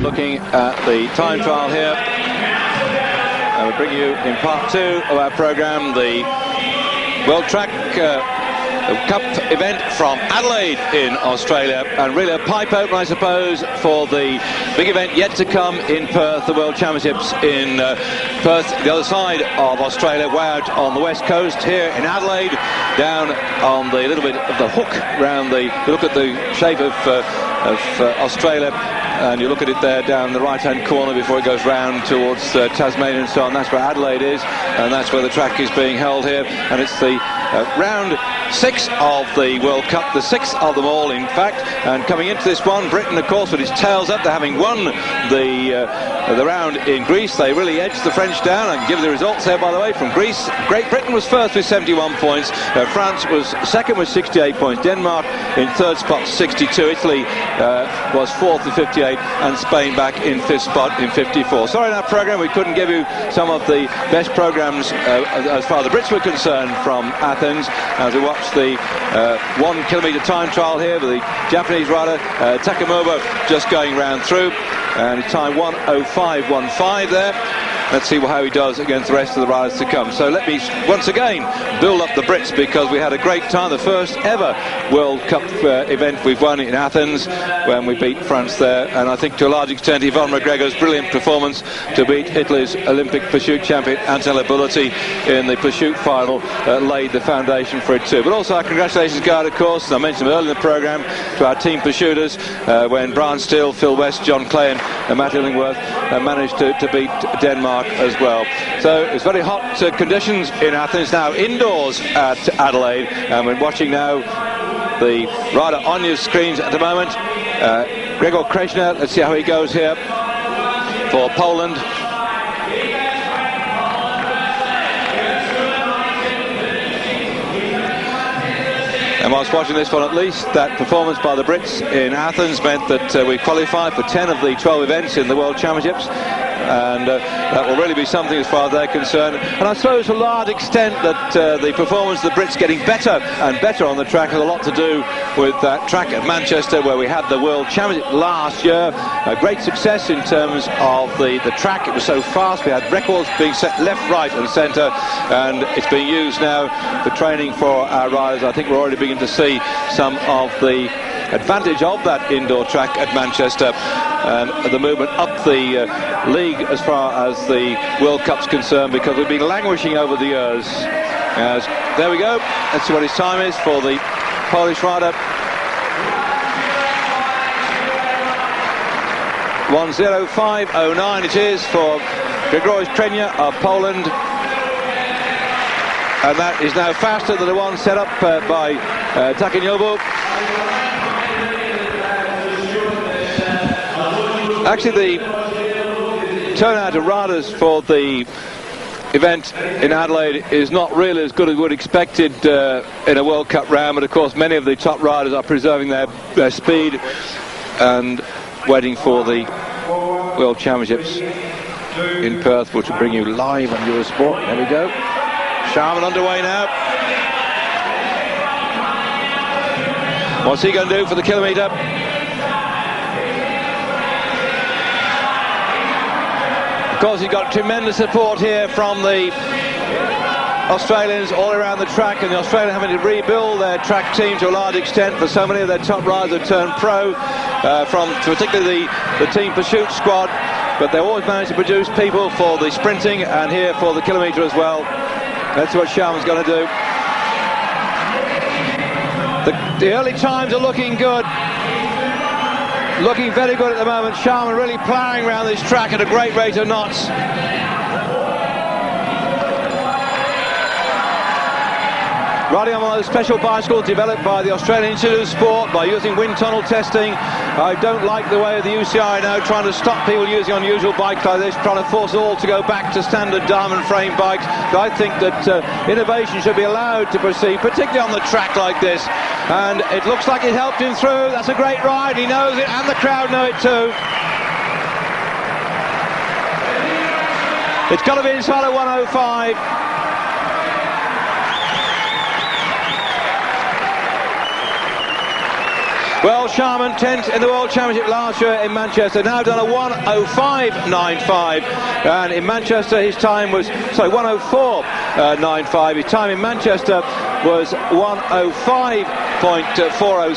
Looking at the time trial here, we'll bring you in part 2 of our programme the World Track Cup event from Adelaide in Australia, and really a pipe open, I suppose, for the big event yet to come in Perth, the World Championships in Perth, the other side of Australia, way out on the west coast. Here in Adelaide, down on the little bit of the hook round the, look at the shape of Australia, and you look at it there down the right hand corner before it goes round towards Tasmania and so on. That's where Adelaide is, and that's where the track is being held here, and it's the round 6 of the World Cup, the 6th of them all in fact. And coming into this one, Britain of course with its tails up, they're having won the round in Greece. They really edged the French down. I can give you the results there, by the way, from Greece. Great Britain was first with 71 points, France was second with 68 points, Denmark in third spot 62, Italy was fourth with 58, and Spain back in fifth spot in 54. Sorry, in our programme we couldn't give you some of the best programmes as far as the Brits were concerned from Athens, as we watch the 1 kilometre time trial here with the Japanese rider Takanobu just going round through, and his time 1:05.15 there. Let's see how he does against the rest of the riders to come. So let me once again build up the Brits, because we had a great time, the first ever World Cup event we've won in Athens when we beat France there, and I think to a large extent Yvonne McGregor's brilliant performance to beat Italy's Olympic pursuit champion Antonella Bulletti in the pursuit final laid the foundation for it too. But also our congratulations go out, of course, as I mentioned earlier in the programme, to our team pursuiters when Brian Steele, Phil West, John Clay and Matt Illingworth managed to beat Denmark as well. So it's very hot conditions in Athens now, indoors at Adelaide, and we're watching now the rider on your screens at the moment, Grzegorz Krejner. Let's see how he goes here for Poland. And whilst watching this one, at least that performance by the Brits in Athens meant that we qualified for 10 of the 12 events in the World Championships, and that will really be something as far as they're concerned. And I suppose to a large extent that the performance of the Brits getting better and better on the track has a lot to do with that track at Manchester, where we had the World Championship last year. A great success in terms of the track. It was so fast, we had records being set left, right and centre, and it's being used now for training for our riders. I think we're already beginning to see some of the advantage of that indoor track at Manchester, and the movement up the league as far as the World Cup's concerned, because we've been languishing over the years. There we go. Let's see what his time is for the Polish rider. 1:05.09 it is for Grzegorz Krejner of Poland, and that is now faster than the one set up by Takanobu. Actually, the turnout of riders for the event in Adelaide is not really as good as we would expected in a World Cup round, but of course many of the top riders are preserving their speed and waiting for the World Championships in Perth, which will bring you live on Eurosport. There we go. Sharman underway now. What's he going to do for the kilometre? Of course, he's got tremendous support here from the Australians all around the track, and the Australians having to rebuild their track team to a large extent, for so many of their top riders have turned pro, from particularly the team pursuit squad, but they always manage to produce people for the sprinting and here for the kilometre as well. That's what Sharman's going to do. The early times are looking good. Looking very good at the moment. Sharman really ploughing around this track at a great rate of knots. Riding on one of those special bicycles developed by the Australian Institute of Sport by using wind tunnel testing. I don't like the way of the UCI now trying to stop people using unusual bikes like this, trying to force it all to go back to standard diamond frame bikes. But I think that innovation should be allowed to proceed, particularly on the track like this. And it looks like it helped him through. That's a great ride, he knows it, and the crowd know it too. It's got to be inside of 1:05. Well, Sharman, 10th in the World Championship last year in Manchester, now done a 1:05.95, and in Manchester his time was, 1:04.95. His time in Manchester was 1:05.40.